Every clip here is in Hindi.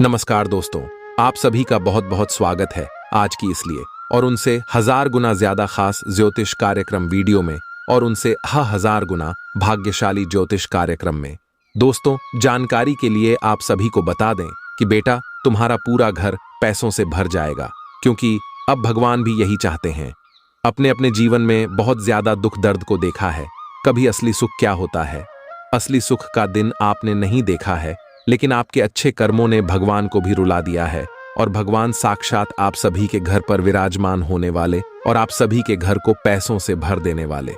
नमस्कार दोस्तों, आप सभी का बहुत बहुत स्वागत है आज की इसलिए और उनसे 1000 गुना ज्यादा खास ज्योतिष कार्यक्रम वीडियो में और उनसे 1000 गुना भाग्यशाली ज्योतिष कार्यक्रम में। दोस्तों, जानकारी के लिए आप सभी को बता दें कि बेटा तुम्हारा पूरा घर पैसों से भर जाएगा, क्योंकि अब भगवान भी यही चाहते हैं। अपने अपने जीवन में बहुत ज्यादा दुख दर्द को देखा है, कभी असली सुख क्या होता है, असली सुख का दिन आपने नहीं देखा है, लेकिन आपके अच्छे कर्मों ने भगवान को भी रुला दिया है और भगवान साक्षात आप सभी के घर पर विराजमान होने वाले और आप सभी के घर को पैसों से भर देने वाले।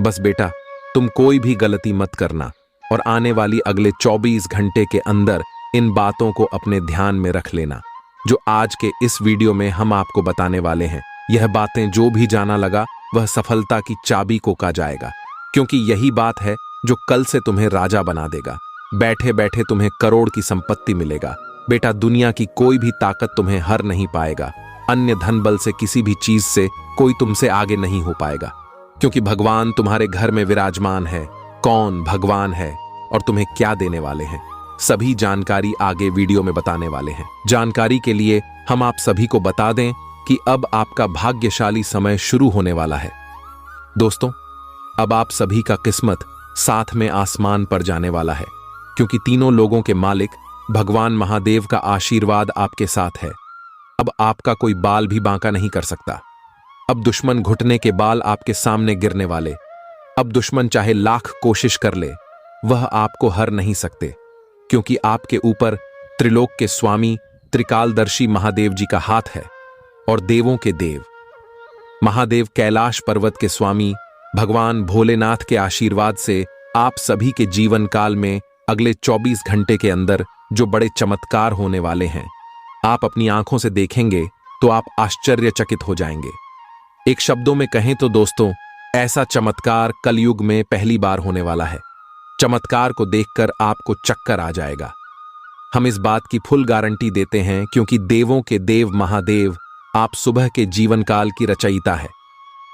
बस बेटा तुम कोई भी गलती मत करना और आने वाली अगले 24 घंटे के अंदर इन बातों को अपने ध्यान में रख लेना जो आज के इस वीडियो में हम आपको बताने वाले हैं। यह बातें जो भी जाना लगा वह सफलता की चाबी को का जाएगा, क्योंकि यही बात है जो कल से तुम्हें राजा बना देगा। बैठे बैठे तुम्हें करोड़ की संपत्ति मिलेगा। बेटा दुनिया की कोई भी ताकत तुम्हें हर नहीं पाएगा। अन्य धन बल से किसी भी चीज से कोई तुमसे आगे नहीं हो पाएगा, क्योंकि भगवान तुम्हारे घर में विराजमान है। कौन भगवान है और तुम्हें क्या देने वाले हैं, सभी जानकारी आगे वीडियो में बताने वाले हैं। जानकारी के लिए हम आप सभी को बता दें कि अब आपका भाग्यशाली समय शुरू होने वाला है। दोस्तों, अब आप सभी का किस्मत साथ में आसमान पर जाने वाला है, क्योंकि तीनों लोगों के मालिक भगवान महादेव का आशीर्वाद आपके साथ है। अब आपका कोई बाल भी बांका नहीं कर सकता। अब दुश्मन घुटने के बाल आपके सामने गिरने वाले। अब दुश्मन चाहे लाख कोशिश कर ले, वह आपको हर नहीं सकते, क्योंकि आपके ऊपर त्रिलोक के स्वामी त्रिकालदर्शी महादेव जी का हाथ है और देवों के देव महादेव कैलाश पर्वत के स्वामी भगवान भोलेनाथ के आशीर्वाद से आप सभी के जीवन काल में अगले 24 घंटे के अंदर जो बड़े चमत्कार होने वाले हैं, आप अपनी आंखों से देखेंगे तो आप आश्चर्यचकित हो जाएंगे। एक शब्दों में कहें तो दोस्तों, ऐसा चमत्कार कलयुग में पहली बार होने वाला है। चमत्कार को देखकर आपको चक्कर आ जाएगा। हम इस बात की फुल गारंटी देते हैं, क्योंकि देवों के देव महादेव आप सुबह के जीवन काल की रचयिता है।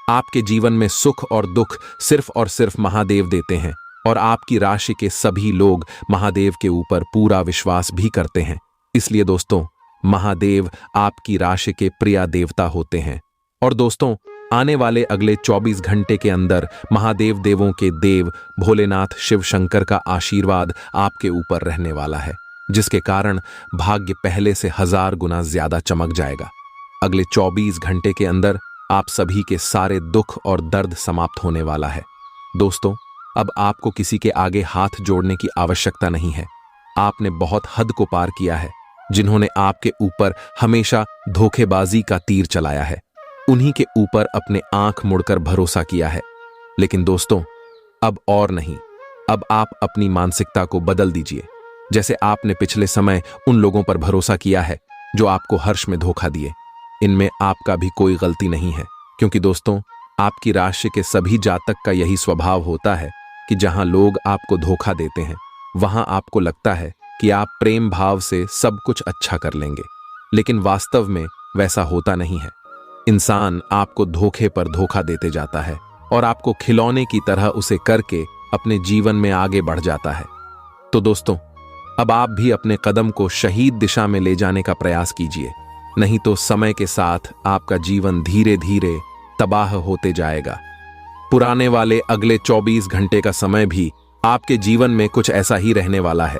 आपके जीवन में सुख और दुख सिर्फ और सिर्फ महादेव देते हैं और आपकी राशि के सभी लोग महादेव के ऊपर पूरा विश्वास भी करते हैं। इसलिए दोस्तों, महादेव आपकी राशि के प्रिय देवता होते हैं। और दोस्तों, आने वाले अगले 24 घंटे के अंदर महादेव देवों के देव भोलेनाथ शिव शंकर का आशीर्वाद आपके ऊपर रहने वाला है, जिसके कारण भाग्य पहले से 1000 गुना ज्यादा चमक जाएगा। अगले 24 घंटे के अंदर आप सभी के सारे दुख और दर्द समाप्त होने वाला है। दोस्तों, अब आपको किसी के आगे हाथ जोड़ने की आवश्यकता नहीं है। आपने बहुत हद को पार किया है। जिन्होंने आपके ऊपर हमेशा धोखेबाजी का तीर चलाया है, उन्हीं के ऊपर अपने आंख मुड़कर भरोसा किया है। लेकिन दोस्तों, अब और नहीं, अब आप अपनी मानसिकता को बदल दीजिए। जैसे आपने पिछले समय उन लोगों पर भरोसा किया है जो आपको हर्ष में धोखा दिए, इनमें आपका भी कोई गलती नहीं है, क्योंकि दोस्तों, आपकी राशि के सभी जातक का यही स्वभाव होता है कि जहां लोग आपको धोखा देते हैं, वहां आपको लगता है कि आप प्रेम भाव से सब कुछ अच्छा कर लेंगे, लेकिन वास्तव में वैसा होता नहीं है। इंसान आपको धोखे पर धोखा देते जाता है और आपको खिलौने की तरह उसे करके अपने जीवन में आगे बढ़ जाता है। तो दोस्तों, अब आप भी अपने कदम को शहीद दिशा में ले जाने का प्रयास कीजिए, नहीं तो समय के साथ आपका जीवन धीरे धीरे तबाह होते जाएगा। पुराने वाले अगले 24 घंटे का समय भी आपके जीवन में कुछ ऐसा ही रहने वाला है।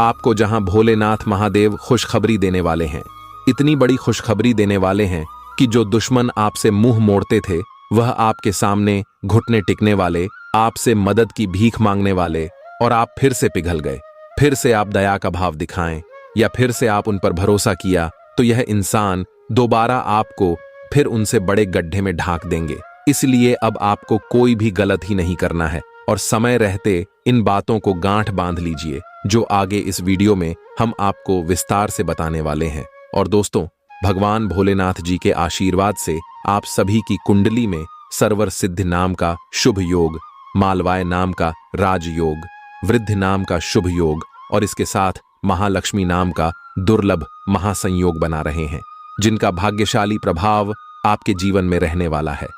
आपको जहां भोलेनाथ महादेव खुशखबरी देने वाले हैं, इतनी बड़ी खुशखबरी देने वाले हैं कि जो दुश्मन आपसे मुंह मोड़ते थे, वह आपके सामने घुटने टिकने वाले, आपसे मदद की भीख मांगने वाले, और आप फिर से पिघल गए। फिर से आप दया का भाव दिखाएं या फिर से आप उन पर भरोसा किया, तो यह इंसान दोबारा आपको फिर उनसे बड़े गड्ढे में ढांक देंगे। इसलिए अब आपको कोई भी गलत ही नहीं करना है और समय रहते इन बातों को गांठ बांध लीजिए, जो आगे इस वीडियो में हम आपको विस्तार से बताने वाले हैं। और दोस्तों, भगवान भोलेनाथ जी के आशीर्वाद से आप सभी की कुंडली में सर्वर सिद्ध नाम का शुभ योग, मालवाय नाम का राजयोग, वृद्ध नाम का शुभ योग और इसके साथ महालक्ष्मी नाम का दुर्लभ महासंयोग बना रहे हैं, जिनका भाग्यशाली प्रभाव आपके जीवन में रहने वाला है।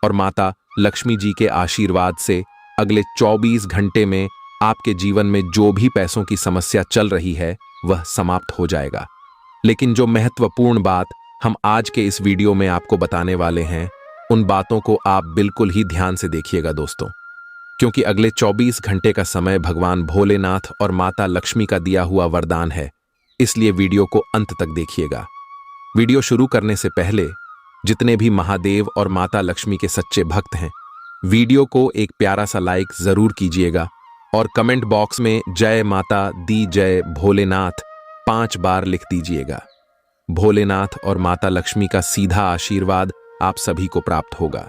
और माता लक्ष्मी जी के आशीर्वाद से अगले 24 घंटे में आपके जीवन में जो भी पैसों की समस्या चल रही है, वह समाप्त हो जाएगा। लेकिन जो महत्वपूर्ण बात हम आज के इस वीडियो में आपको बताने वाले हैं, उन बातों को आप बिल्कुल ही ध्यान से देखिएगा दोस्तों, क्योंकि अगले 24 घंटे का समय भगवान भोलेनाथ और माता लक्ष्मी का दिया हुआ वरदान है। इसलिए वीडियो को अंत तक देखिएगा। वीडियो शुरू करने से पहले जितने भी महादेव और माता लक्ष्मी के सच्चे भक्त हैं, वीडियो को एक प्यारा सा लाइक जरूर कीजिएगा और कमेंट बॉक्स में जय माता दी जय भोलेनाथ 5 बार लिख दीजिएगा। भोलेनाथ और माता लक्ष्मी का सीधा आशीर्वाद आप सभी को प्राप्त होगा।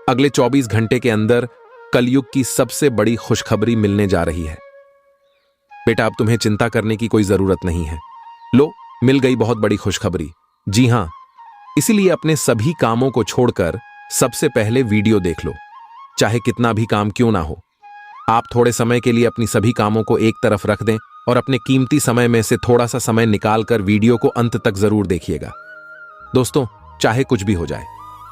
अगले 24 घंटे के अंदर कलयुग की सबसे बड़ी खुशखबरी मिलने जा रही है। बेटा, अब तुम्हें चिंता करने की कोई जरूरत नहीं है। लो, मिल गई बहुत बड़ी खुशखबरी। जी हां, इसीलिए अपने सभी कामों को छोड़कर सबसे पहले वीडियो देख लो, चाहे कितना भी काम क्यों ना हो। आप थोड़े समय के लिए अपनी सभी कामों को एक तरफ रख दें और अपने कीमती समय में से थोड़ा सा समय निकालकर वीडियो को अंत तक जरूर देखिएगा। दोस्तों, चाहे कुछ भी हो जाए,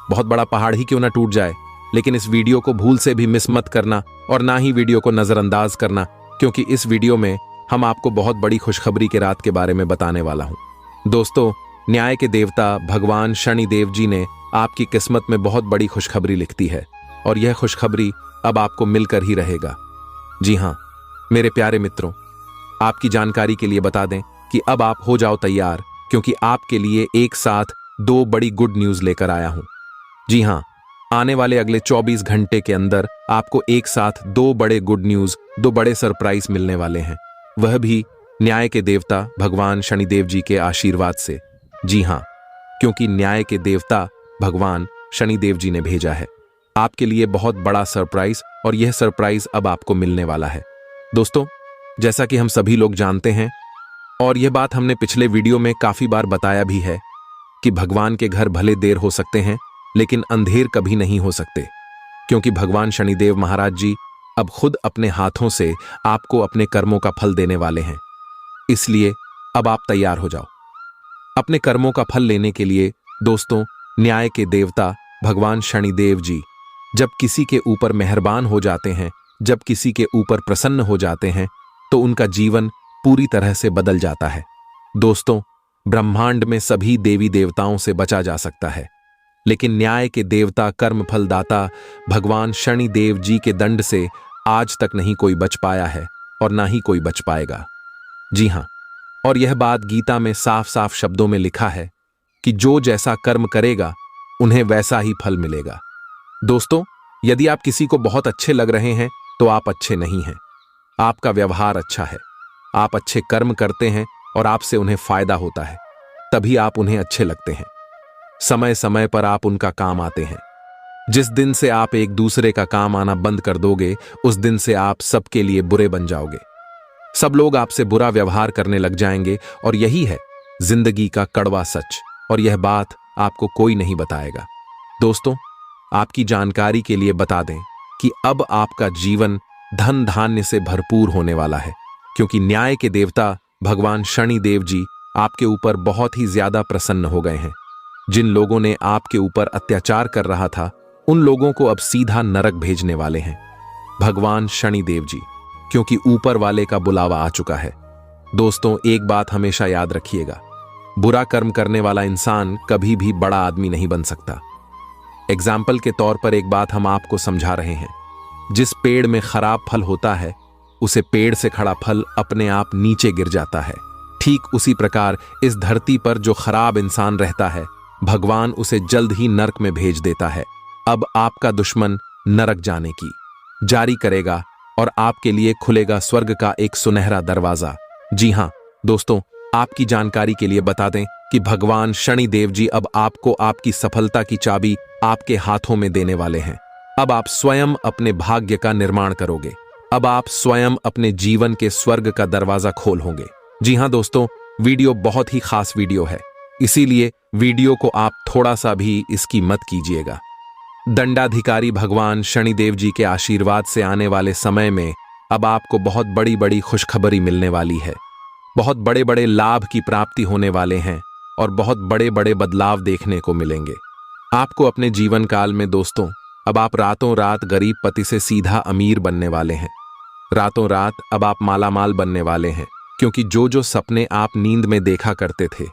बहुत बड़ा पहाड़ ही क्यों ना टूट जाए, लेकिन इस वीडियो को भूल से भी मिस मत करना और ना ही वीडियो को नजरअंदाज करना, क्योंकि इस वीडियो में हम आपको बहुत बड़ी खुशखबरी के रात के बारे में बताने वाला हूं। दोस्तों, न्याय के देवता भगवान शनिदेव जी ने आपकी किस्मत में बहुत बड़ी खुशखबरी लिखती है और यह खुशखबरी अब आपको मिलकर ही रहेगा। जी हां मेरे प्यारे मित्रों, आपकी जानकारी के लिए बता दें कि अब आप हो जाओ तैयार, क्योंकि आपके लिए एक साथ 2 बड़ी गुड न्यूज लेकर आया हूं। जी हां, आने वाले अगले 24 घंटे के अंदर आपको एक साथ 2 बड़े गुड न्यूज, 2 बड़े सरप्राइज मिलने वाले हैं, वह भी न्याय के देवता भगवान शनिदेव जी के आशीर्वाद से। जी हां, क्योंकि न्याय के देवता भगवान शनिदेव जी ने भेजा है आपके लिए बहुत बड़ा सरप्राइज, और यह सरप्राइज अब आपको मिलने वाला है। दोस्तों, जैसा कि हम सभी लोग जानते हैं और यह बात हमने पिछले वीडियो में काफी बार बताया भी है कि भगवान के घर भले देर हो सकते हैं, लेकिन अंधेर कभी नहीं हो सकते, क्योंकि भगवान शनिदेव महाराज जी अब खुद अपने हाथों से आपको अपने कर्मों का फल देने वाले हैं। इसलिए अब आप तैयार हो जाओ अपने कर्मों का फल लेने के लिए। दोस्तों, न्याय के देवता भगवान शनिदेव जी जब किसी के ऊपर मेहरबान हो जाते हैं, जब किसी के ऊपर प्रसन्न हो जाते हैं, तो उनका जीवन पूरी तरह से बदल जाता है। दोस्तों, ब्रह्मांड में सभी देवी देवताओं से बचा जा सकता है, लेकिन न्याय के देवता कर्म फलदाता भगवान शनिदेव जी के दंड से आज तक नहीं कोई बच पाया है और ना ही कोई बच पाएगा। जी हां, और यह बात गीता में साफ साफ शब्दों में लिखा है कि जो जैसा कर्म करेगा उन्हें वैसा ही फल मिलेगा। दोस्तों, यदि आप किसी को बहुत अच्छे लग रहे हैं तो आप अच्छे नहीं हैं। आपका व्यवहार अच्छा है, आप अच्छे कर्म करते हैं और आपसे उन्हें फायदा होता है, तभी आप उन्हें अच्छे लगते हैं। समय समय पर आप उनका काम आते हैं। जिस दिन से आप एक दूसरे का काम आना बंद कर दोगे, उस दिन से आप सबके लिए बुरे बन जाओगे। सब लोग आपसे बुरा व्यवहार करने लग जाएंगे, और यही है जिंदगी का कड़वा सच, और यह बात आपको कोई नहीं बताएगा। दोस्तों, आपकी जानकारी के लिए बता दें कि अब आपका जीवन धन धान्य से भरपूर होने वाला है, क्योंकि न्याय के देवता भगवान शनिदेव जी आपके ऊपर बहुत ही ज्यादा प्रसन्न हो गए हैं। जिन लोगों ने आपके ऊपर अत्याचार कर रहा था, उन लोगों को अब सीधा नरक भेजने वाले हैं भगवान शनिदेव जी, क्योंकि ऊपर वाले का बुलावा आ चुका है। दोस्तों, एक बात हमेशा याद रखिएगा, बुरा कर्म करने वाला इंसान कभी भी बड़ा आदमी नहीं बन सकता। एग्जाम्पल के तौर पर एक बात हम आपको समझा रहे हैं, जिस पेड़ में खराब फल होता है, उसे पेड़ से खड़ा फल अपने आप नीचे गिर जाता है। ठीक उसी प्रकार इस धरती पर जो खराब इंसान रहता है, भगवान उसे जल्द ही नरक में भेज देता है। अब आपका दुश्मन नरक जाने की जारी करेगा और आपके लिए खुलेगा स्वर्ग का एक सुनहरा दरवाजा। जी हां दोस्तों, आपकी जानकारी के लिए बता दें कि भगवान शनिदेव जी अब आपको आपकी सफलता की चाबी आपके हाथों में देने वाले हैं। अब आप स्वयं अपने भाग्य का निर्माण करोगे। अब आप स्वयं अपने जीवन के स्वर्ग का दरवाजा खोल होंगे। जी हां दोस्तों, वीडियो बहुत ही खास वीडियो है, इसीलिए वीडियो को आप थोड़ा सा भी इसकी मत कीजिएगा। दंडाधिकारी भगवान शनिदेव जी के आशीर्वाद से आने वाले समय में अब आपको बहुत बड़ी बड़ी खुशखबरी मिलने वाली है। बहुत बड़े बड़े लाभ की प्राप्ति होने वाले हैं और बहुत बड़े बड़े बदलाव देखने को मिलेंगे आपको अपने जीवन काल में। दोस्तों, अब आप रातों रात गरीब पति से सीधा अमीर बनने वाले हैं। रातों रात अब आप मालामाल बनने वाले हैं क्योंकि जो सपने आप नींद में देखा करते थे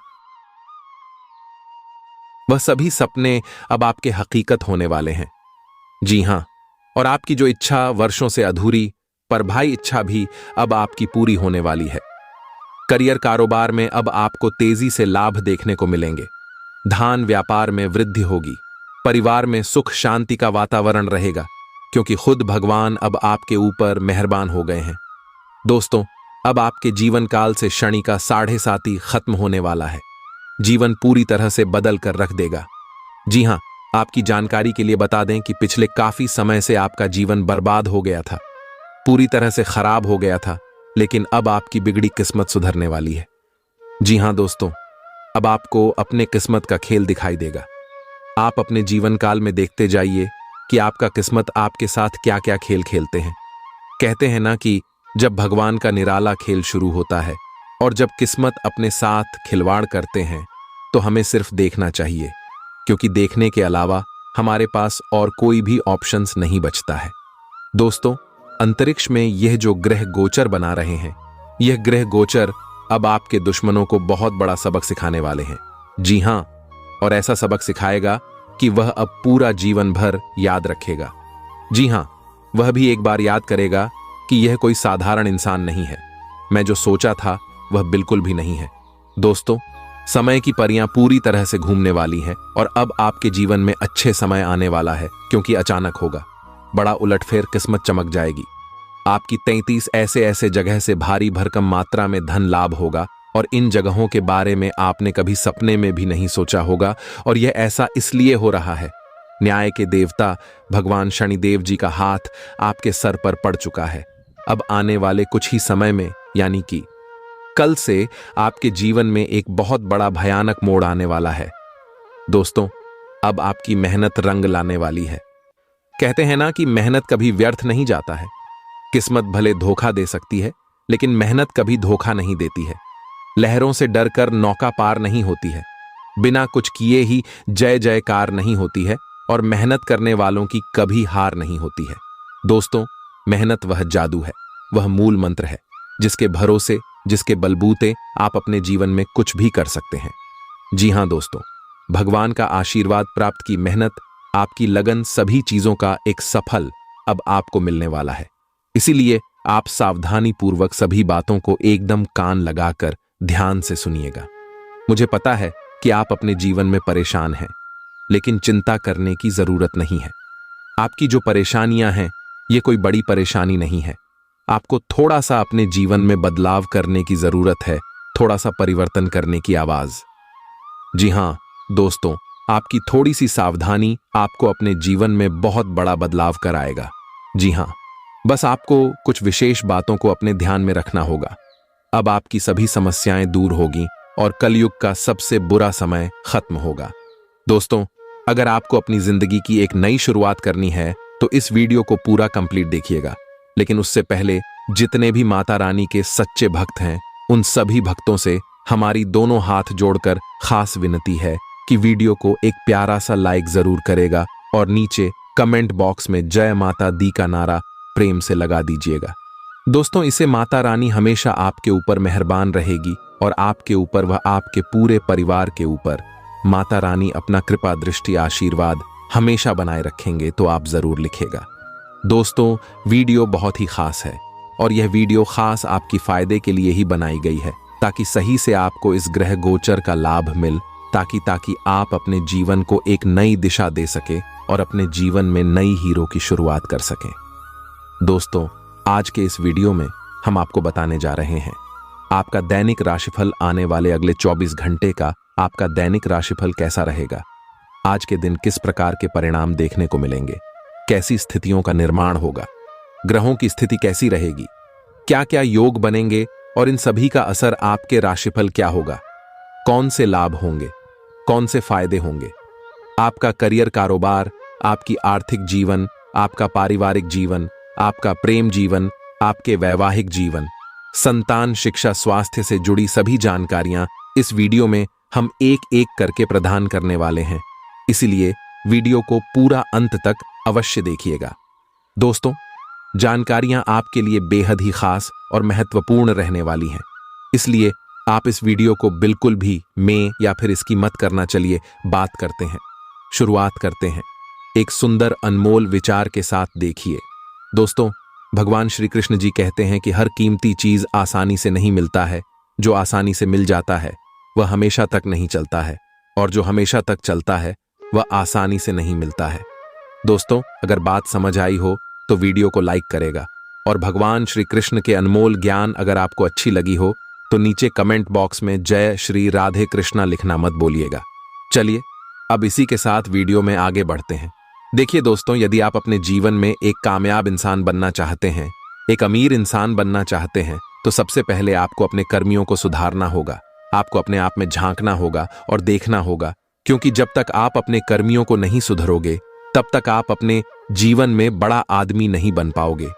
वह सभी सपने अब आपके हकीकत होने वाले हैं। जी हां, और आपकी जो इच्छा वर्षों से अधूरी पर भाई इच्छा भी अब आपकी पूरी होने वाली है। करियर कारोबार में अब आपको तेजी से लाभ देखने को मिलेंगे। धान व्यापार में वृद्धि होगी। परिवार में सुख शांति का वातावरण रहेगा क्योंकि खुद भगवान अब आपके ऊपर मेहरबान हो गए हैं। दोस्तों, अब आपके जीवन काल से शनि का 7.5 खत्म होने वाला है। जीवन पूरी तरह से बदल कर रख देगा। जी हां, आपकी जानकारी के लिए बता दें कि पिछले काफी समय से आपका जीवन बर्बाद हो गया था, पूरी तरह से खराब हो गया था, लेकिन अब आपकी बिगड़ी किस्मत सुधरने वाली है। जी हां दोस्तों, अब आपको अपने किस्मत का खेल दिखाई देगा। आप अपने जीवन काल में देखते जाइए कि आपका किस्मत आपके साथ क्या क्या खेल खेलते हैं। कहते हैं ना कि जब भगवान का निराला खेल शुरू होता है और जब किस्मत अपने साथ खिलवाड़ करते हैं तो हमें सिर्फ देखना चाहिए, क्योंकि देखने के अलावा हमारे पास और कोई भी ऑप्शंस नहीं बचता है। दोस्तों, अंतरिक्ष में यह जो ग्रह गोचर बना रहे हैं, यह ग्रह गोचर अब आपके दुश्मनों को बहुत बड़ा सबक सिखाने वाले हैं। जी हां, और ऐसा सबक सिखाएगा कि वह अब पूरा जीवन भर याद रखेगा। जी हां, वह भी एक बार याद करेगा कि यह कोई साधारण इंसान नहीं है। मैं जो सोचा था वह बिल्कुल भी नहीं है। दोस्तों, समय की परियां पूरी तरह से घूमने वाली हैं और अब आपके जीवन में अच्छे समय आने वाला है, क्योंकि अचानक होगा। बड़ा उलटफेर किस्मत चमक जाएगी। आपकी 33 ऐसे ऐसे जगह से भारी भरकम मात्रा में धन लाभ होगा और इन जगहों के बारे में आपने कभी सपने में भी नहीं सोचा होगा, और यह ऐसा इसलिए हो रहा है। न्याय के देवता भगवान शनिदेव जी का हाथ आपके सर पर पड़ चुका है। अब आने वाले कुछ ही समय में, यानी कि कल से, आपके जीवन में एक बहुत बड़ा भयानक मोड़ आने वाला है। दोस्तों, अब आपकी मेहनत रंग लाने वाली है। कहते हैं ना कि मेहनत कभी व्यर्थ नहीं जाता है। किस्मत भले धोखा दे सकती है, लेकिन मेहनत कभी धोखा नहीं देती है। लहरों से डरकर नौका पार नहीं होती है। बिना कुछ किए ही जय जयकार नहीं होती है, और मेहनत करने वालों की कभी हार नहीं होती है। दोस्तों, मेहनत वह जादू है, वह मूल मंत्र है, जिसके भरोसे, जिसके बलबूते आप अपने जीवन में कुछ भी कर सकते हैं। जी हां दोस्तों, भगवान का आशीर्वाद प्राप्त की मेहनत, आपकी लगन, सभी चीजों का एक सफल अब आपको मिलने वाला है। इसीलिए आप सावधानी पूर्वक सभी बातों को एकदम कान लगाकर ध्यान से सुनिएगा। मुझे पता है कि आप अपने जीवन में परेशान हैं, लेकिन चिंता करने की जरूरत नहीं है। आपकी जो परेशानियां हैं, ये कोई बड़ी परेशानी नहीं है। आपको थोड़ा सा अपने जीवन में बदलाव करने की जरूरत है, थोड़ा सा परिवर्तन करने की आवाज। जी हां दोस्तों, आपकी थोड़ी सी सावधानी आपको अपने जीवन में बहुत बड़ा बदलाव कराएगा। जी हां, बस आपको कुछ विशेष बातों को अपने ध्यान में रखना होगा। अब आपकी सभी समस्याएं दूर होगी और कलयुग का सबसे बुरा समय खत्म होगा। दोस्तों, अगर आपको अपनी जिंदगी की एक नई शुरुआत करनी है तो इस वीडियो को पूरा कंप्लीट देखिएगा। लेकिन उससे पहले जितने भी माता रानी के सच्चे भक्त हैं, उन सभी भक्तों से हमारी दोनों हाथ जोड़कर खास विनती है कि वीडियो को एक प्यारा सा लाइक जरूर करेगा और नीचे कमेंट बॉक्स में जय माता दी का नारा प्रेम से लगा दीजिएगा। दोस्तों, इसे माता रानी हमेशा आपके ऊपर मेहरबान रहेगी और आपके ऊपर व आपके पूरे परिवार के ऊपर माता रानी अपना कृपा दृष्टि आशीर्वाद हमेशा बनाए रखेंगे, तो आप जरूर लिखेगा। दोस्तों, वीडियो बहुत ही खास है और यह वीडियो खास आपकी फायदे के लिए ही बनाई गई है, ताकि सही से आपको इस ग्रह गोचर का लाभ मिल, ताकि आप अपने जीवन को एक नई दिशा दे सके और अपने जीवन में नई हीरो की शुरुआत कर सकें। दोस्तों, आज के इस वीडियो में हम आपको बताने जा रहे हैं आपका दैनिक राशिफल, आने वाले अगले 24 घंटे का आपका दैनिक राशिफल कैसा रहेगा। आज के दिन किस प्रकार के परिणाम देखने को मिलेंगे, कैसी स्थितियों का निर्माण होगा, ग्रहों की स्थिति कैसी रहेगी, क्या क्या योग बनेंगे और इन सभी का असर आपके राशिफल क्या होगा, कौन से लाभ होंगे, कौन से फायदे होंगे, आपका करियर कारोबार, आपकी आर्थिक जीवन, आपका पारिवारिक जीवन, आपका प्रेम जीवन, आपके वैवाहिक जीवन, संतान, शिक्षा, स्वास्थ्य से जुड़ी सभी जानकारियां इस वीडियो में हम एक एक करके प्रदान करने वाले हैं। इसीलिए वीडियो को पूरा अंत तक अवश्य देखिएगा। दोस्तों, जानकारियां आपके लिए बेहद ही खास और महत्वपूर्ण रहने वाली हैं। इसलिए आप इस वीडियो को बिल्कुल भी में या फिर इसकी मत करना। चलिए बात करते हैं, शुरुआत करते हैं एक सुंदर अनमोल विचार के साथ। देखिए दोस्तों, भगवान श्री कृष्ण जी कहते हैं कि हर कीमती चीज आसानी से नहीं मिलता है। जो आसानी से मिल जाता है वह हमेशा तक नहीं चलता है, और जो हमेशा तक चलता है वह आसानी से नहीं मिलता है। दोस्तों, अगर बात समझ आई हो तो वीडियो को लाइक करेगा, और भगवान श्री कृष्ण के अनमोल ज्ञान अगर आपको अच्छी लगी हो तो नीचे कमेंट बॉक्स में जय श्री राधे कृष्णा लिखना मत भूलिएगा। चलिए अब इसी के साथ वीडियो में आगे बढ़ते हैं। देखिए दोस्तों, यदि आप अपने जीवन में एक कामयाब इंसान बनना चाहते हैं, एक अमीर इंसान बनना चाहते हैं, तो सबसे पहले आपको अपने कर्मियों को सुधारना होगा। आपको अपने आप में झांकना होगा और देखना होगा, क्योंकि जब तक आप अपने कर्मियों को नहीं सुधरोगे तब तक आप अपने जीवन में बड़ा आदमी नहीं बन पाओगे।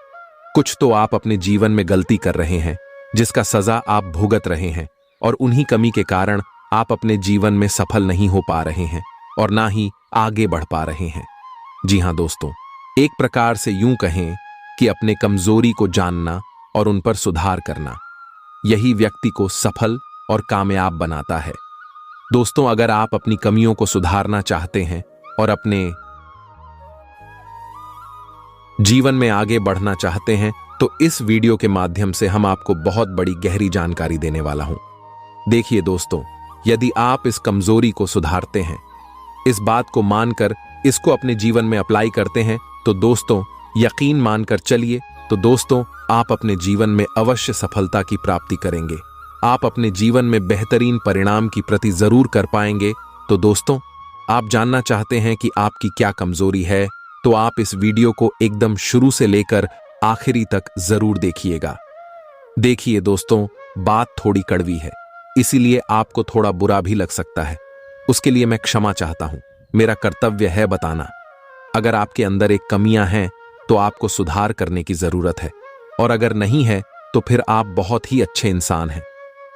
कुछ तो आप अपने जीवन में गलती कर रहे हैं जिसका सजा आप भुगत रहे हैं, और उन्हीं कमी के कारण आप अपने जीवन में सफल नहीं हो पा रहे हैं और ना ही आगे बढ़ पा रहे हैं। जी हां दोस्तों, एक प्रकार से यूं कहें कि अपने कमजोरी को जानना और उन पर सुधार करना, यही व्यक्ति को सफल और कामयाब बनाता है। दोस्तों, अगर आप अपनी कमियों को सुधारना चाहते हैं और अपने जीवन में आगे बढ़ना चाहते हैं, तो इस वीडियो के माध्यम से हम आपको बहुत बड़ी गहरी जानकारी देने वाला हूं। देखिए दोस्तों, यदि आप इस कमजोरी को सुधारते हैं, इस बात को मानकर इसको अपने जीवन में अप्लाई करते हैं, तो दोस्तों यकीन मानकर चलिए, तो दोस्तों आप अपने जीवन में अवश्य सफलता की प्राप्ति करेंगे। आप अपने जीवन में बेहतरीन परिणाम की प्रति जरूर कर पाएंगे। तो दोस्तों, आप जानना चाहते हैं कि आपकी क्या कमजोरी है, तो आप इस वीडियो को एकदम शुरू से लेकर आखिरी तक जरूर देखिएगा। देखिए दोस्तों, बात थोड़ी कड़वी है, इसीलिए आपको थोड़ा बुरा भी लग सकता है। उसके लिए मैं क्षमा चाहता हूं। मेरा कर्तव्य है बताना। अगर आपके अंदर एक कमियां हैं तो आपको सुधार करने की जरूरत है, और अगर नहीं है तो फिर आप बहुत ही अच्छे इंसान हैं।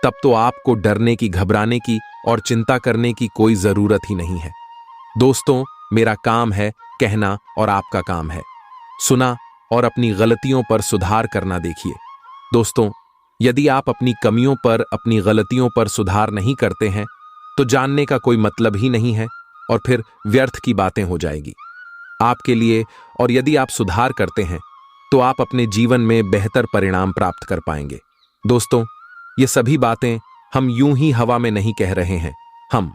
तब तो आपको डरने की, घबराने की और चिंता करने की कोई जरूरत ही नहीं है। दोस्तों, मेरा काम है कहना और आपका काम है सुना और अपनी गलतियों पर सुधार करना। देखिए दोस्तों, यदि आप अपनी कमियों पर, अपनी गलतियों पर सुधार नहीं करते हैं तो जानने का कोई मतलब ही नहीं है, और फिर व्यर्थ की बातें हो जाएगी आपके लिए। और यदि आप सुधार करते हैं तो आप अपने जीवन में बेहतर परिणाम प्राप्त कर पाएंगे। दोस्तों, ये सभी बातें हम यूं ही हवा में नहीं कह रहे हैं। हम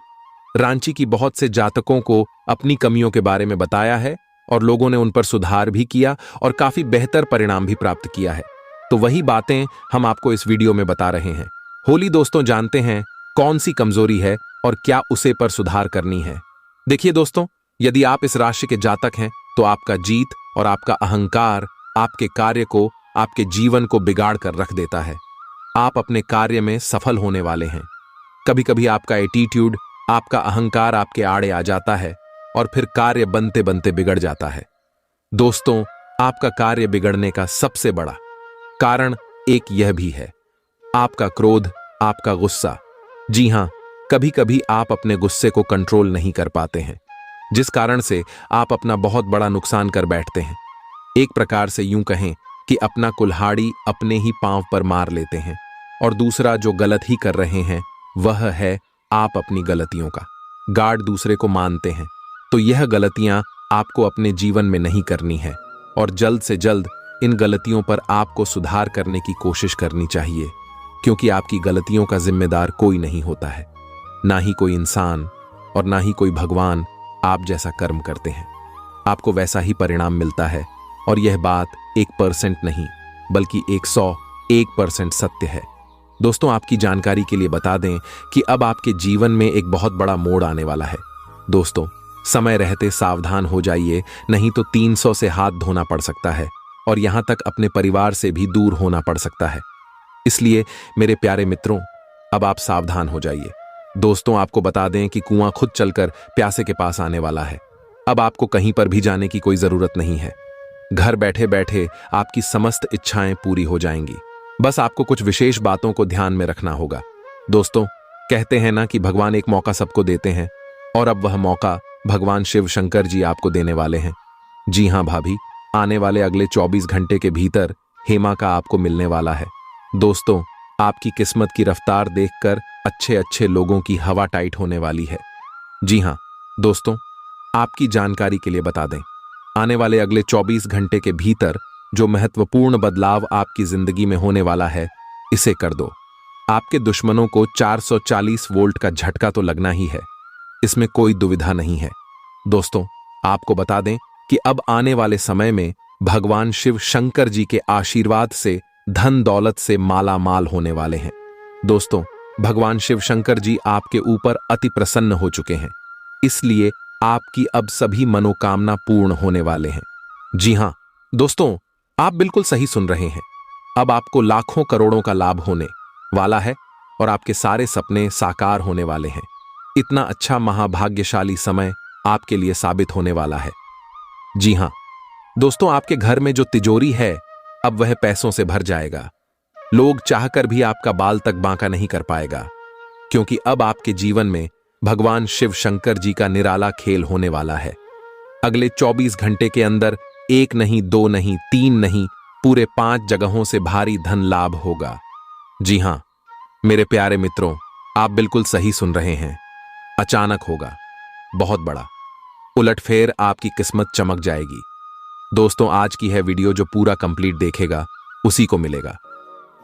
रांची की बहुत से जातकों को अपनी कमियों के बारे में बताया है, और लोगों ने उन पर सुधार भी किया और काफी बेहतर परिणाम भी प्राप्त किया है। तो वही बातें हम आपको इस वीडियो में बता रहे हैं। होली दोस्तों, जानते हैं कौन सी कमजोरी है और क्या उसे पर सुधार करनी है। देखिए दोस्तों, यदि आप इस राशि के जातक हैं तो आपका जीत और आपका अहंकार आपके कार्य को, आपके जीवन को बिगाड़ कर रख देता है। आप अपने कार्य में सफल होने वाले हैं। कभी कभी आपका एटीट्यूड, आपका अहंकार आपके आड़े आ जाता है और फिर कार्य बनते बनते बिगड़ जाता है। दोस्तों, आपका कार्य बिगड़ने का सबसे बड़ा कारण एक यह भी है, आपका क्रोध, आपका गुस्सा। जी हां, कभी कभी आप अपने गुस्से को कंट्रोल नहीं कर पाते हैं, जिस कारण से आप अपना बहुत बड़ा नुकसान कर बैठते हैं। एक प्रकार से यूं कहें कि अपना कुल्हाड़ी अपने ही पांव पर मार लेते हैं, और दूसरा जो गलत ही कर रहे हैं वह है आप अपनी गलतियों का गार्ड दूसरे को मानते हैं। तो यह गलतियां आपको अपने जीवन में नहीं करनी है, और जल्द से जल्द इन गलतियों पर आपको सुधार करने की कोशिश करनी चाहिए, क्योंकि आपकी गलतियों का जिम्मेदार कोई नहीं होता है, ना ही कोई इंसान और ना ही कोई भगवान। आप जैसा कर्म करते हैं आपको वैसा ही परिणाम मिलता है, और यह बात 1% नहीं बल्कि 101% सत्य है। दोस्तों, आपकी जानकारी के लिए बता दें कि अब आपके जीवन में एक बहुत बड़ा मोड़ आने वाला है। दोस्तों, समय रहते सावधान हो जाइए, नहीं तो 300 से हाथ धोना पड़ सकता है, और यहां तक अपने परिवार से भी दूर होना पड़ सकता है। इसलिए मेरे प्यारे मित्रों, अब आप सावधान हो जाइए। दोस्तों, आपको बता दें कि कुआं खुद चलकर प्यासे के पास आने वाला है। अब आपको कहीं पर भी जाने की कोई जरूरत नहीं है। घर बैठे बैठे आपकी समस्त इच्छाएं पूरी हो जाएंगी। बस आपको कुछ विशेष बातों को ध्यान में रखना होगा। दोस्तों, कहते हैं ना कि भगवान एक मौका सबको देते हैं, और अब वह मौका भगवान शिव शंकर जी आपको देने वाले हैं। जी हां भाभी, आने वाले अगले 24 घंटे के भीतर हेमा का आपको मिलने वाला है। दोस्तों, आपकी किस्मत की रफ्तार देखकर अच्छे अच्छे लोगों की हवा टाइट होने वाली है। जी हाँ दोस्तों, आपकी जानकारी के लिए बता दें, आने वाले अगले 24 घंटे के भीतर जो महत्वपूर्ण बदलाव आपकी जिंदगी में होने वाला है, इसे कर दो। आपके दुश्मनों को 440 वोल्ट का झटका तो लगना ही है, इसमें कोई दुविधा नहीं है। दोस्तों, आपको बता दें कि अब आने वाले समय में भगवान शिव शंकर जी के आशीर्वाद से धन दौलत से माला माल होने वाले हैं। दोस्तों, भगवान शिव शंकर जी आपके ऊपर अति प्रसन्न हो चुके हैं, इसलिए आपकी अब सभी मनोकामना पूर्ण होने वाले हैं। जी हां दोस्तों, आप बिल्कुल सही सुन रहे हैं। अब आपको लाखों करोड़ों का लाभ होने वाला है और आपके सारे सपने साकार होने वाले हैं। इतना अच्छा महाभाग्यशाली समय आपके लिए साबित होने वाला है। जी हां दोस्तों, आपके घर में जो तिजोरी है अब वह पैसों से भर जाएगा। लोग चाहकर भी आपका बाल तक बांका नहीं कर पाएगा, क्योंकि अब आपके जीवन में भगवान शिव शंकर जी का निराला खेल होने वाला है। अगले 24 घंटे के अंदर 1 नहीं, 2 नहीं, 3 नहीं, पूरे 5 जगहों से भारी धन लाभ होगा। जी हां मेरे प्यारे मित्रों, आप बिल्कुल सही सुन रहे हैं। अचानक होगा, बहुत बड़ा उलटफेर, आपकी किस्मत चमक जाएगी। दोस्तों, आज की है वीडियो जो पूरा कंप्लीट देखेगा उसी को मिलेगा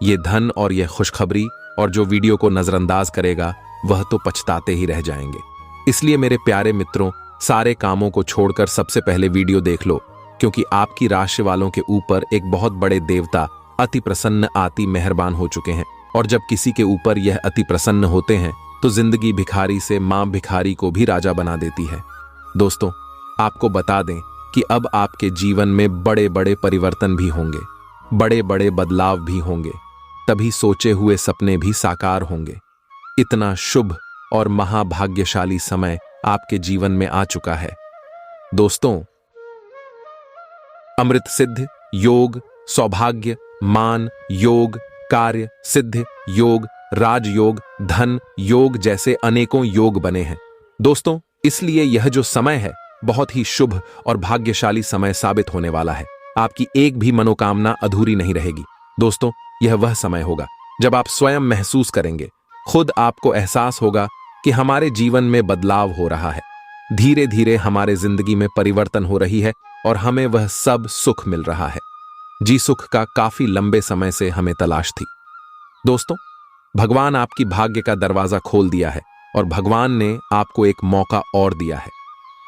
ये धन और यह खुशखबरी, और जो वीडियो को नजरअंदाज करेगा वह तो पछताते ही रह जाएंगे। इसलिए मेरे प्यारे मित्रों, सारे कामों को छोड़कर सबसे पहले वीडियो देख लो, क्योंकि आपकी राशि वालों के ऊपर एक बहुत बड़े देवता अति प्रसन्न अति मेहरबान हो चुके हैं। और जब किसी के ऊपर यह अति प्रसन्न होते हैं तो जिंदगी भिखारी से मां भिखारी को भी राजा बना देती है। दोस्तों, आपको बता दें कि अब आपके जीवन में बड़े बड़े परिवर्तन भी होंगे, बड़े बड़े बदलाव भी होंगे, तभी सोचे हुए सपने भी साकार होंगे। इतना शुभ और महाभाग्यशाली समय आपके जीवन में आ चुका है। दोस्तों, अमृत सिद्ध योग, सौभाग्य, मान योग, कार्य सिद्ध योग, राजयोग, धन योग जैसे अनेकों योग बने हैं। दोस्तों, इसलिए यह जो समय है बहुत ही शुभ और भाग्यशाली समय साबित होने वाला है। आपकी एक भी मनोकामना अधूरी नहीं रहेगी। दोस्तों, यह वह समय होगा जब आप स्वयं महसूस करेंगे, खुद आपको एहसास होगा कि हमारे जीवन में बदलाव हो रहा है। धीरे धीरे हमारे जिंदगी में परिवर्तन हो रही है और हमें वह सब सुख मिल रहा है, जी सुख का काफी लंबे समय से हमें तलाश थी। दोस्तों, भगवान आपकी भाग्य का दरवाजा खोल दिया है और भगवान ने आपको एक मौका और दिया है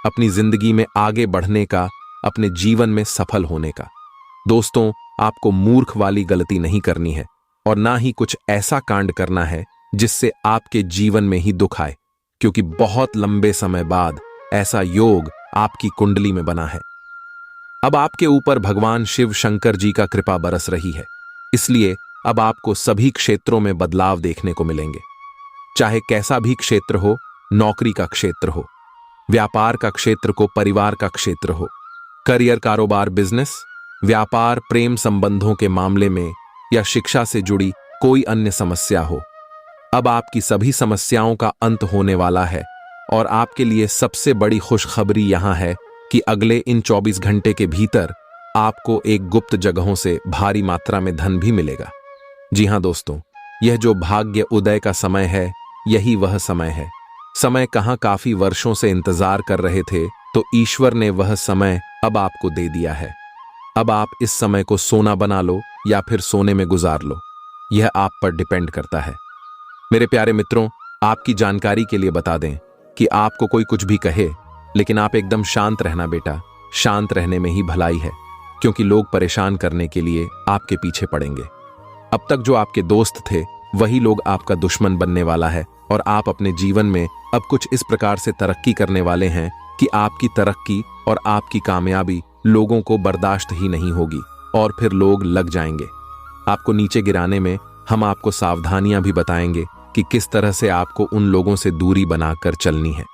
अपनी जिंदगी में आगे बढ़ने का, अपने जीवन में सफल होने का। दोस्तों, आपको मूर्ख वाली गलती नहीं करनी है और ना ही कुछ ऐसा कांड करना है जिससे आपके जीवन में ही दुख आए, क्योंकि बहुत लंबे समय बाद ऐसा योग आपकी कुंडली में बना है। अब आपके ऊपर भगवान शिव शंकर जी का कृपा बरस रही है, इसलिए अब आपको सभी क्षेत्रों में बदलाव देखने को मिलेंगे। चाहे कैसा भी क्षेत्र हो, नौकरी का क्षेत्र हो, व्यापार का क्षेत्र को परिवार का क्षेत्र हो, करियर, कारोबार, बिजनेस, व्यापार, प्रेम संबंधों के मामले में या शिक्षा से जुड़ी कोई अन्य समस्या हो, अब आपकी सभी समस्याओं का अंत होने वाला है। और आपके लिए सबसे बड़ी खुशखबरी यहां है कि अगले इन 24 घंटे के भीतर आपको एक गुप्त जगहों से भारी मात्रा में धन भी मिलेगा। जी हां दोस्तों, यह जो भाग्य उदय का समय है, यही वह समय है। समय कहां काफी वर्षों से इंतजार कर रहे थे, तो ईश्वर ने वह समय अब आपको दे दिया है। अब आप इस समय को सोना बना लो या फिर सोने में गुजार लो, यह आप पर डिपेंड करता है। मेरे प्यारे मित्रों, आपकी जानकारी के लिए बता दें कि आपको कोई कुछ भी कहे, लेकिन आप एकदम शांत रहना बेटा। शांत रहने में ही भलाई है, क्योंकि लोग परेशान करने के लिए आपके पीछे पड़ेंगे। अब तक जो आपके दोस्त थे वही लोग आपका दुश्मन बनने वाला है और आप अपने जीवन में अब कुछ इस प्रकार से तरक्की करने वाले हैं कि आपकी तरक्की और आपकी कामयाबी लोगों को बर्दाश्त ही नहीं होगी और फिर लोग लग जाएंगे आपको नीचे गिराने में। हम आपको सावधानियां भी बताएंगे कि किस तरह से आपको उन लोगों से दूरी बनाकर चलनी है।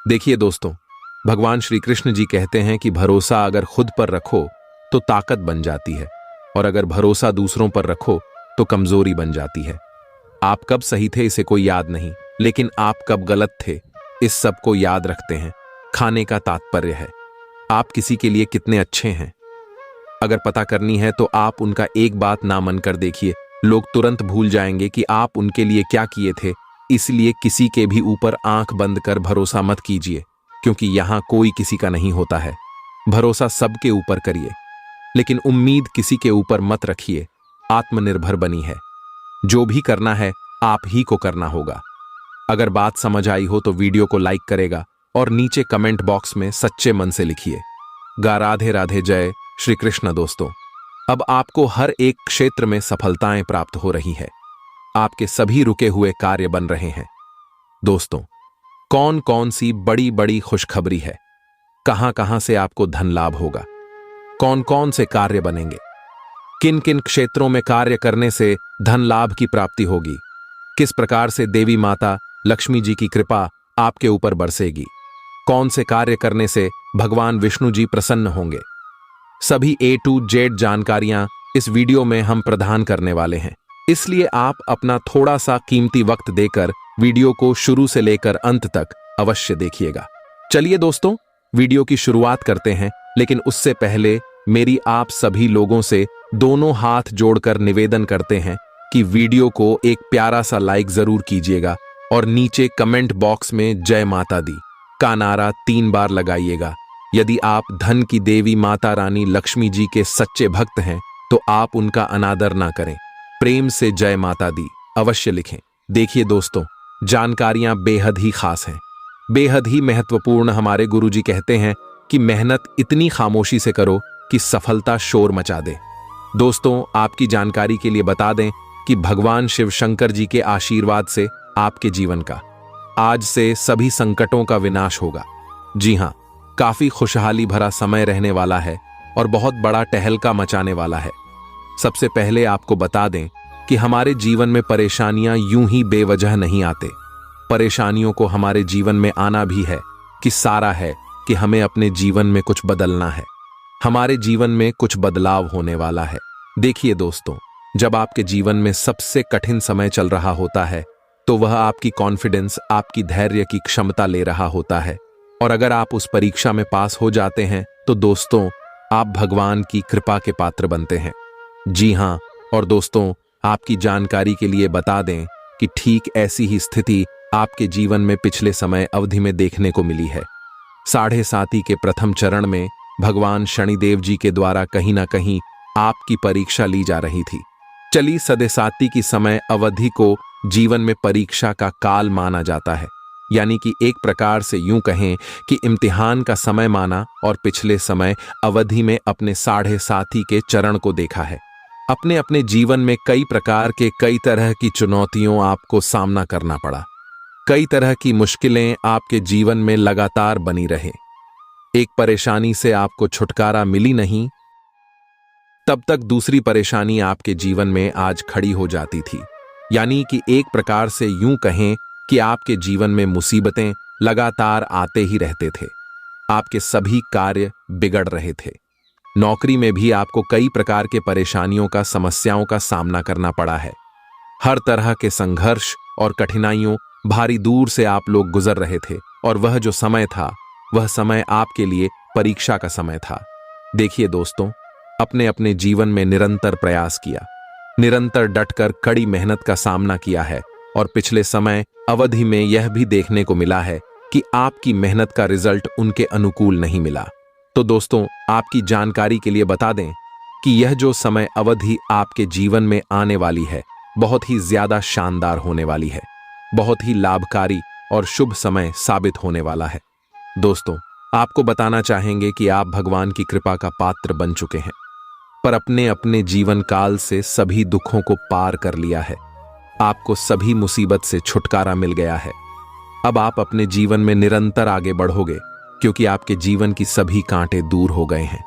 देखिए दोस्तों, भगवान श्री कृष्ण जी कहते हैं कि भरोसा अगर खुद पर रखो तो ताकत बन जाती है, और अगर भरोसा दूसरों पर रखो तो कमजोरी बन जाती है। आप कब सही थे इसे कोई याद नहीं, लेकिन आप कब गलत थे इस सब को याद रखते हैं। खाने का तात्पर्य है आप किसी के लिए कितने अच्छे हैं। अगर पता करनी है तो आप उनका एक बात ना मन कर देखिए, लोग तुरंत भूल जाएंगे कि आप उनके लिए क्या किए थे। इसलिए किसी के भी ऊपर आंख बंद कर भरोसा मत कीजिए, क्योंकि यहां कोई किसी का नहीं होता है। भरोसा सबके ऊपर करिए, लेकिन उम्मीद किसी के ऊपर मत रखिए। आत्मनिर्भर बनी है। जो भी करना है आप ही को करना होगा। अगर बात समझ आई हो तो वीडियो को लाइक करेगा और नीचे कमेंट बॉक्स में सच्चे मन से लिखिए गा राधे राधे, जय श्री कृष्ण। दोस्तों, अब आपको हर एक क्षेत्र में सफलताएं प्राप्त हो रही है। आपके सभी रुके हुए कार्य बन रहे हैं। दोस्तों, कौन कौन सी बड़ी बड़ी खुशखबरी है, कहां कहां से आपको धन लाभ होगा, कौन कौन से कार्य बनेंगे, किन किन क्षेत्रों में कार्य करने से धन लाभ की प्राप्ति होगी, किस प्रकार से देवी माता लक्ष्मी जी की कृपा आपके ऊपर बरसेगी, कौन से कार्य करने से भगवान विष्णु जी प्रसन्न होंगे, सभी A to Z जानकारियां इस वीडियो में हम प्रदान करने वाले हैं। इसलिए आप अपना थोड़ा सा कीमती वक्त देकर वीडियो को शुरू से लेकर अंत तक अवश्य देखिएगा। चलिए दोस्तों, वीडियो की शुरुआत करते हैं, लेकिन उससे पहले मेरी आप सभी लोगों से दोनों हाथ जोड़कर निवेदन करते हैं कि वीडियो को एक प्यारा सा लाइक जरूर कीजिएगा और नीचे कमेंट बॉक्स में जय माता दी का नारा 3 बार लगाइएगा। यदि आप धन की देवी माता रानी लक्ष्मी जी के सच्चे भक्त हैं तो आप उनका अनादर ना करें, प्रेम से जय माता दी अवश्य लिखें। देखिए दोस्तों, जानकारियां बेहद ही खास हैं, बेहद ही महत्वपूर्ण। हमारे गुरुजी कहते हैं कि मेहनत इतनी खामोशी से करो कि सफलता शोर मचा दे। दोस्तों, आपकी जानकारी के लिए बता दें कि भगवान शिव शंकर जी के आशीर्वाद से आपके जीवन का आज से सभी संकटों का विनाश होगा। जी हां, काफी खुशहाली भरा समय रहने वाला है और बहुत बड़ा टहलका मचाने वाला है। सबसे पहले आपको बता दें कि हमारे जीवन में परेशानियां यूं ही बेवजह नहीं आते। परेशानियों को हमारे जीवन में आना भी है कि सारा है कि हमें अपने जीवन में कुछ बदलना है। हमारे जीवन में कुछ बदलाव होने वाला है। देखिए दोस्तों, जब आपके जीवन में सबसे कठिन समय चल रहा होता है तो वह आपकी कॉन्फिडेंस, आपकी धैर्य की क्षमता ले रहा होता है। और अगर आप उस परीक्षा में पास हो जाते हैं तो दोस्तों, आप भगवान की कृपा के पात्र बनते हैं। जी हां, और दोस्तों, आपकी जानकारी के लिए बता दें कि ठीक ऐसी ही स्थिति आपके जीवन में पिछले समय अवधि में देखने को मिली है। 7.5 के प्रथम चरण में भगवान शनिदेव जी के द्वारा कहीं ना कहीं आपकी परीक्षा ली जा रही थी। चली 7.5 की समय अवधि को जीवन में परीक्षा का काल माना जाता है, यानी कि एक प्रकार से यूं कहें कि इम्तिहान का समय माना। और पिछले समय अवधि में अपने 7.5 के चरण को देखा है। अपने अपने जीवन में कई प्रकार के कई तरह की चुनौतियों आपको सामना करना पड़ा। कई तरह की मुश्किलें आपके जीवन में लगातार बनी रहे। एक परेशानी से आपको छुटकारा मिली नहीं, तब तक दूसरी परेशानी आपके जीवन में आज खड़ी हो जाती थी। यानी कि एक प्रकार से यूं कहें कि आपके जीवन में मुसीबतें लगातार आते ही रहते थे। आपके सभी कार्य बिगड़ रहे थे। नौकरी में भी आपको कई प्रकार के परेशानियों का, समस्याओं का सामना करना पड़ा है। हर तरह के संघर्ष और कठिनाइयों भारी दूर से आप लोग गुजर रहे थे, और वह जो समय था वह समय आपके लिए परीक्षा का समय था। देखिए दोस्तों, अपने अपने जीवन में निरंतर प्रयास किया, निरंतर डटकर कड़ी मेहनत का सामना किया है, और पिछले समय अवधि में यह भी देखने को मिला है कि आपकी मेहनत का रिजल्ट उनके अनुकूल नहीं मिला। तो दोस्तों, आपकी जानकारी के लिए बता दें कि यह जो समय अवधि आपके जीवन में आने वाली है बहुत ही ज्यादा शानदार होने वाली है, बहुत ही लाभकारी और शुभ समय साबित होने वाला है। दोस्तों, आपको बताना चाहेंगे कि आप भगवान की कृपा का पात्र बन चुके हैं, पर अपने अपने जीवन काल से सभी दुखों को पार कर लिया है। आपको सभी मुसीबत से छुटकारा मिल गया है। अब आप अपने जीवन में निरंतर आगे बढ़ोगे, क्योंकि आपके जीवन की सभी कांटे दूर हो गए हैं।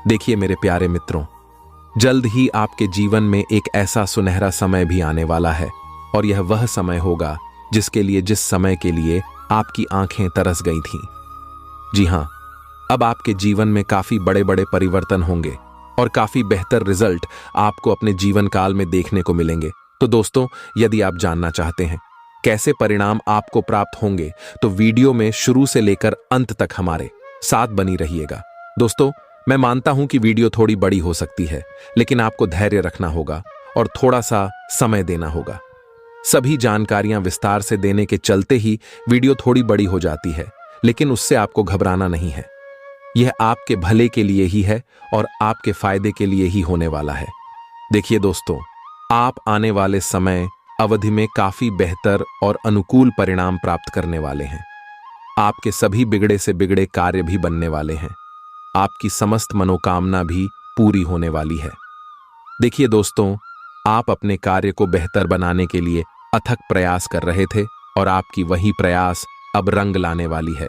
देखिए मेरे प्यारे मित्रों, जल्द ही आपके जीवन में एक ऐसा सुनहरा समय भी आने वाला है, और यह वह समय होगा जिस समय के लिए आपकी आंखें तरस गई थीं। जी हां, अब आपके जीवन में काफी बड़े बड़े परिवर्तन होंगे और काफी बेहतर रिजल्ट आपको अपने जीवन काल में देखने को मिलेंगे। तो दोस्तों, यदि आप जानना चाहते हैं कैसे परिणाम आपको प्राप्त होंगे तो वीडियो में शुरू से लेकर अंत तक हमारे साथ बनी रहिएगा। दोस्तों, मैं मानता हूं कि वीडियो थोड़ी बड़ी हो सकती है, लेकिन आपको धैर्य रखना होगा और थोड़ा सा समय देना होगा। सभी जानकारियां विस्तार से देने के चलते ही वीडियो थोड़ी बड़ी हो जाती है, लेकिन उससे आपको घबराना नहीं है। यह आपके भले के लिए ही है और आपके फायदे के लिए ही होने वाला है। देखिए दोस्तों, आप आने वाले समय अवधि में काफी बेहतर और अनुकूल परिणाम प्राप्त करने वाले हैं। आपके सभी बिगड़े से बिगड़े कार्य भी बनने वाले हैं। आपकी समस्त मनोकामना भी पूरी होने वाली है। देखिए दोस्तों, आप अपने कार्य को बेहतर बनाने के लिए अथक प्रयास कर रहे थे और आपकी वही प्रयास अब रंग लाने वाली है।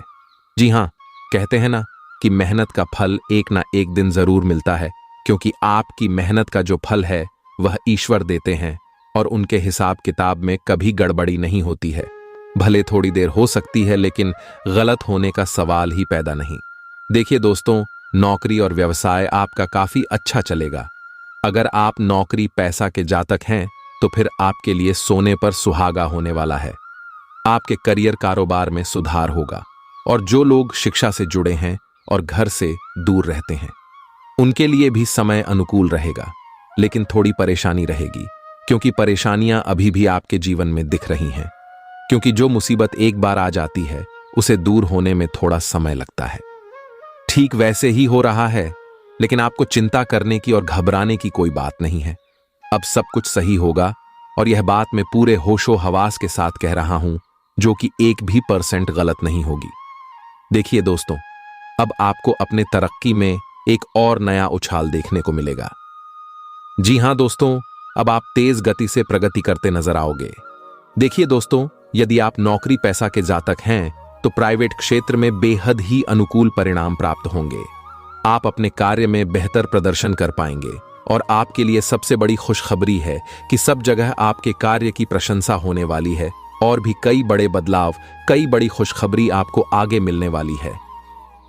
जी हाँ, कहते हैं ना कि मेहनत का फल एक ना एक दिन जरूर मिलता है, क्योंकि आपकी मेहनत का जो फल है वह ईश्वर देते हैं और उनके हिसाब किताब में कभी गड़बड़ी नहीं होती है। भले थोड़ी देर हो सकती है, लेकिन गलत होने का सवाल ही पैदा नहीं। देखिए दोस्तों, नौकरी और व्यवसाय आपका काफी अच्छा चलेगा। अगर आप नौकरी पैसा के जातक हैं तो फिर आपके लिए सोने पर सुहागा होने वाला है। आपके करियर कारोबार में सुधार होगा और जो लोग शिक्षा से जुड़े हैं और घर से दूर रहते हैं उनके लिए भी समय अनुकूल रहेगा, लेकिन थोड़ी परेशानी रहेगी, क्योंकि परेशानियां अभी भी आपके जीवन में दिख रही हैं। क्योंकि जो मुसीबत एक बार आ जाती है उसे दूर होने में थोड़ा समय लगता है। ठीक वैसे ही हो रहा है, लेकिन आपको चिंता करने की और घबराने की कोई बात नहीं है। अब सब कुछ सही होगा और यह बात मैं पूरे होशो हवास के साथ कह रहा हूं, जो कि 1% भी गलत नहीं होगी। देखिए दोस्तों, अब आपको अपने तरक्की में एक और नया उछाल देखने को मिलेगा। जी हां दोस्तों, अब आप तेज गति से प्रगति करते नजर आओगे। देखिए दोस्तों, यदि आप नौकरी पैसा के जातक हैं तो प्राइवेट क्षेत्र में बेहद ही अनुकूल परिणाम प्राप्त होंगे। आप अपने कार्य में बेहतर प्रदर्शन कर पाएंगे और आपके लिए सबसे बड़ी खुशखबरी है कि सब जगह आपके कार्य की प्रशंसा होने वाली है और भी कई बड़े बदलाव, कई बड़ी खुशखबरी आपको आगे मिलने वाली है।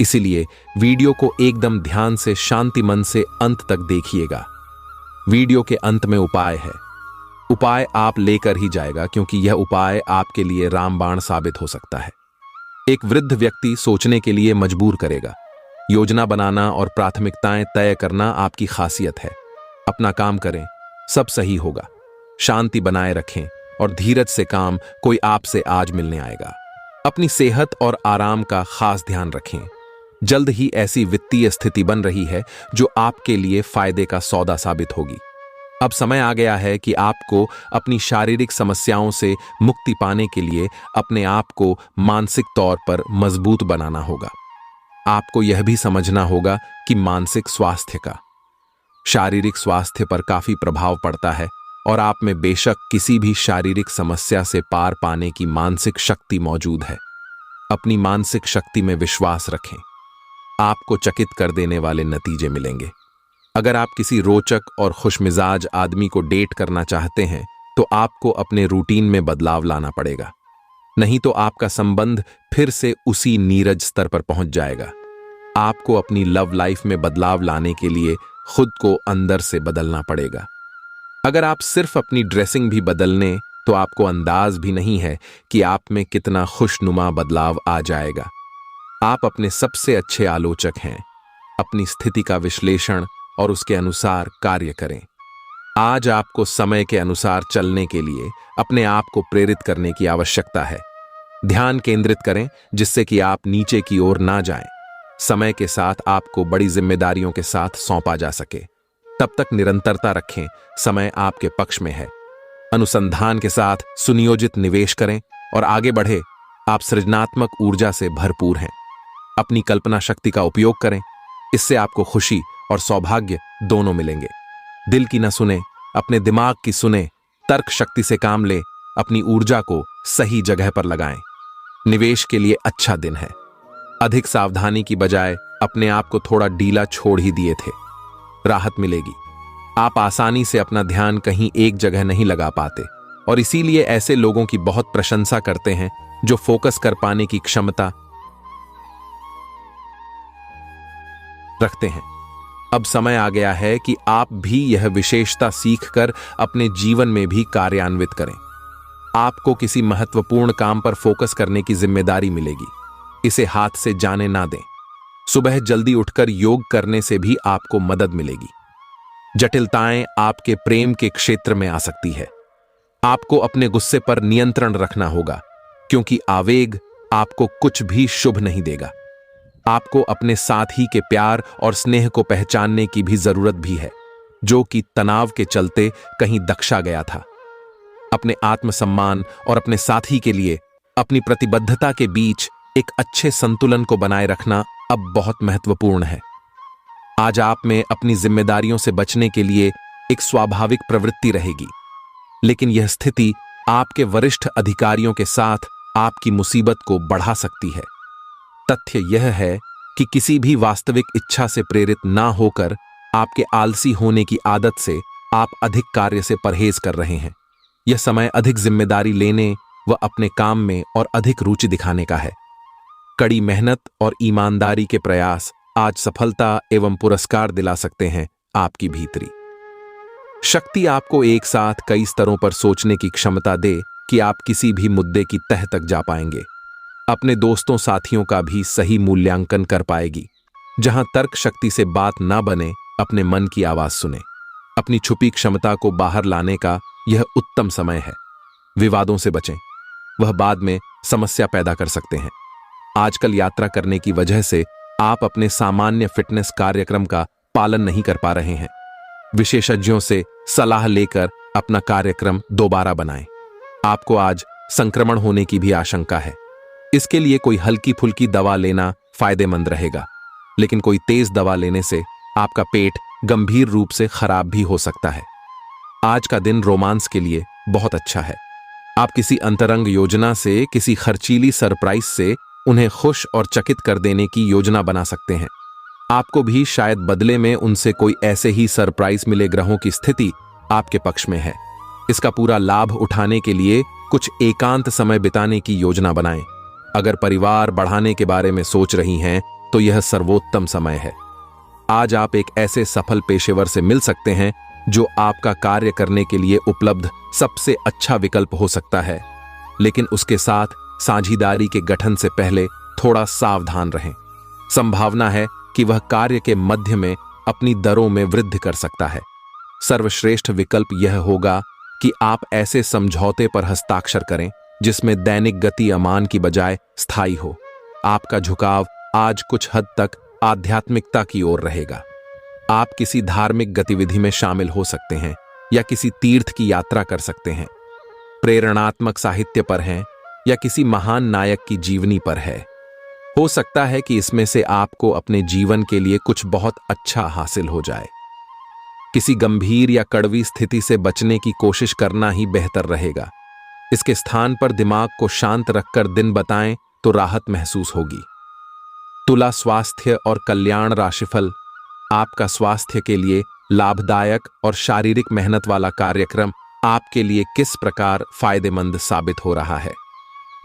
इसीलिए वीडियो को एकदम ध्यान से, शांति मन से अंत तक देखिएगा। वीडियो के अंत में उपाय है। उपाय आप लेकर ही जाएगा, क्योंकि यह उपाय आपके लिए रामबाण साबित हो सकता है। एक वृद्ध व्यक्ति सोचने के लिए मजबूर करेगा। योजना बनाना और प्राथमिकताएं तय करना आपकी खासियत है। अपना काम करें, सब सही होगा। शांति बनाए रखें और धीरज से काम कोई आपसे आज मिलने आएगा। अपनी सेहत और आराम का खास ध्यान रखें। जल्द ही ऐसी वित्तीय स्थिति बन रही है जो आपके लिए फायदे का सौदा साबित होगी। अब समय आ गया है कि आपको अपनी शारीरिक समस्याओं से मुक्ति पाने के लिए अपने आप को मानसिक तौर पर मजबूत बनाना होगा। आपको यह भी समझना होगा कि मानसिक स्वास्थ्य का शारीरिक स्वास्थ्य पर काफी प्रभाव पड़ता है और आप में बेशक किसी भी शारीरिक समस्या से पार पाने की मानसिक शक्ति मौजूद है। अपनी मानसिक शक्ति में विश्वास रखें। आपको चकित कर देने वाले नतीजे मिलेंगे। अगर आप किसी रोचक और खुशमिजाज आदमी को डेट करना चाहते हैं तो आपको अपने रूटीन में बदलाव लाना पड़ेगा, नहीं तो आपका संबंध फिर से उसी नीरज स्तर पर पहुंच जाएगा। आपको अपनी लव लाइफ में बदलाव लाने के लिए खुद को अंदर से बदलना पड़ेगा। अगर आप सिर्फ अपनी ड्रेसिंग भी बदलने तो आपको अंदाज भी नहीं है कि आप में कितना खुशनुमा बदलाव आ जाएगा। आप अपने सबसे अच्छे आलोचक हैं। अपनी स्थिति का विश्लेषण और उसके अनुसार कार्य करें। आज आपको समय के अनुसार चलने के लिए अपने आप को प्रेरित करने की आवश्यकता है। ध्यान केंद्रित करें जिससे कि आप नीचे की ओर ना जाएं। समय के साथ आपको बड़ी जिम्मेदारियों के साथ सौंपा जा सके, तब तक निरंतरता रखें। समय आपके पक्ष में है। अनुसंधान के साथ सुनियोजित निवेश करें और आगे बढ़े। आप सृजनात्मक ऊर्जा से भरपूर हैं। अपनी कल्पना शक्ति का उपयोग करें, इससे आपको खुशी और सौभाग्य दोनों मिलेंगे। दिल की न सुने, अपने दिमाग की सुने। तर्क शक्ति से काम ले, अपनी ऊर्जा को सही जगह पर लगाएं। निवेश के लिए अच्छा दिन है। अधिक सावधानी की बजाय अपने आप को थोड़ा ढीला छोड़ ही दिए थे, राहत मिलेगी। आप आसानी से अपना ध्यान कहीं एक जगह नहीं लगा पाते और इसीलिए ऐसे लोगों की बहुत प्रशंसा करते हैं जो फोकस कर पाने की क्षमता रखते हैं। अब समय आ गया है कि आप भी यह विशेषता सीखकर अपने जीवन में भी कार्यान्वित करें। आपको किसी महत्वपूर्ण काम पर फोकस करने की जिम्मेदारी मिलेगी। इसे हाथ से जाने ना दें। सुबह जल्दी उठकर योग करने से भी आपको मदद मिलेगी। जटिलताएं आपके प्रेम के क्षेत्र में आ सकती है। आपको अपने गुस्से पर नियंत्रण रखना होगा, क्योंकि आवेग आपको कुछ भी शुभ नहीं देगा। आपको अपने साथी के प्यार और स्नेह को पहचानने की भी जरूरत भी है, जो कि तनाव के चलते कहीं दक्षा गया था। अपने आत्मसम्मान और अपने साथी के लिए अपनी प्रतिबद्धता के बीच एक अच्छे संतुलन को बनाए रखना अब बहुत महत्वपूर्ण है। आज आप में अपनी जिम्मेदारियों से बचने के लिए एक स्वाभाविक प्रवृत्ति रहेगी, लेकिन यह स्थिति आपके वरिष्ठ अधिकारियों के साथ आपकी मुसीबत को बढ़ा सकती है। तथ्य यह है कि किसी भी वास्तविक इच्छा से प्रेरित ना होकर आपके आलसी होने की आदत से आप अधिक कार्य से परहेज कर रहे हैं। यह समय अधिक जिम्मेदारी लेने व अपने काम में और अधिक रुचि दिखाने का है। कड़ी मेहनत और ईमानदारी के प्रयास आज सफलता एवं पुरस्कार दिला सकते हैं। आपकी भीतरी शक्ति आपको एक साथ कई स्तरों पर सोचने की क्षमता दे कि आप किसी भी मुद्दे की तह तक जा पाएंगे। अपने दोस्तों साथियों का भी सही मूल्यांकन कर पाएगी। जहां तर्क शक्ति से बात ना बने, अपने मन की आवाज सुने। अपनी छुपी क्षमता को बाहर लाने का यह उत्तम समय है। विवादों से बचें, वह बाद में समस्या पैदा कर सकते हैं। आजकल यात्रा करने की वजह से आप अपने सामान्य फिटनेस कार्यक्रम का पालन नहीं कर पा रहे हैं। विशेषज्ञों से सलाह लेकर अपना कार्यक्रम दोबारा बनाएं। आपको आज संक्रमण होने की भी आशंका है। इसके लिए कोई हल्की फुल्की दवा लेना फायदेमंद रहेगा, लेकिन कोई तेज दवा लेने से आपका पेट गंभीर रूप से खराब भी हो सकता है। आज का दिन रोमांस के लिए बहुत अच्छा है। आप किसी अंतरंग योजना से, किसी खर्चीली सरप्राइज से उन्हें खुश और चकित कर देने की योजना बना सकते हैं। आपको भी शायद बदले में उनसे कोई ऐसे ही सरप्राइज मिले। ग्रहों की स्थिति आपके पक्ष में है। इसका पूरा लाभ उठाने के लिए कुछ एकांत समय बिताने की योजना बनाएं। अगर परिवार बढ़ाने के बारे में सोच रही हैं, तो यह सर्वोत्तम समय है। आज आप एक ऐसे सफल पेशेवर से मिल सकते हैं जो आपका कार्य करने के लिए उपलब्ध सबसे अच्छा विकल्प हो सकता है, लेकिन उसके साथ साझीदारी के गठन से पहले थोड़ा सावधान रहें। संभावना है कि वह कार्य के मध्य में अपनी दरों में वृद्धि कर सकता है। सर्वश्रेष्ठ विकल्प यह होगा कि आप ऐसे समझौते पर हस्ताक्षर करें जिसमें दैनिक गति अमान की बजाय स्थायी हो। आपका झुकाव आज कुछ हद तक आध्यात्मिकता की ओर रहेगा। आप किसी धार्मिक गतिविधि में शामिल हो सकते हैं या किसी तीर्थ की यात्रा कर सकते हैं। प्रेरणात्मक साहित्य पर हैं या किसी महान नायक की जीवनी पर है। हो सकता है कि इसमें से आपको अपने जीवन के लिए कुछ बहुत अच्छा हासिल हो जाए। किसी गंभीर या कड़वी स्थिति से बचने की कोशिश करना ही बेहतर रहेगा। इसके स्थान पर दिमाग को शांत रखकर दिन बताएं तो राहत महसूस होगी। तुला स्वास्थ्य और कल्याण राशिफल। आपका स्वास्थ्य के लिए लाभदायक और शारीरिक मेहनत वाला कार्यक्रम आपके लिए किस प्रकार फायदेमंद साबित हो रहा है,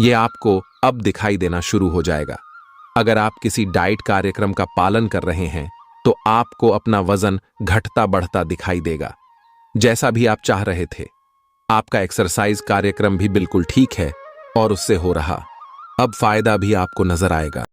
यह आपको अब दिखाई देना शुरू हो जाएगा। अगर आप किसी डाइट कार्यक्रम का पालन कर रहे हैं, तो आपको अपना वजन घटता बढ़ता दिखाई देगा, जैसा भी आप चाह रहे थे। आपका एक्सरसाइज कार्यक्रम भी बिल्कुल ठीक है और उससे हो रहा अब फायदा भी आपको नजर आएगा।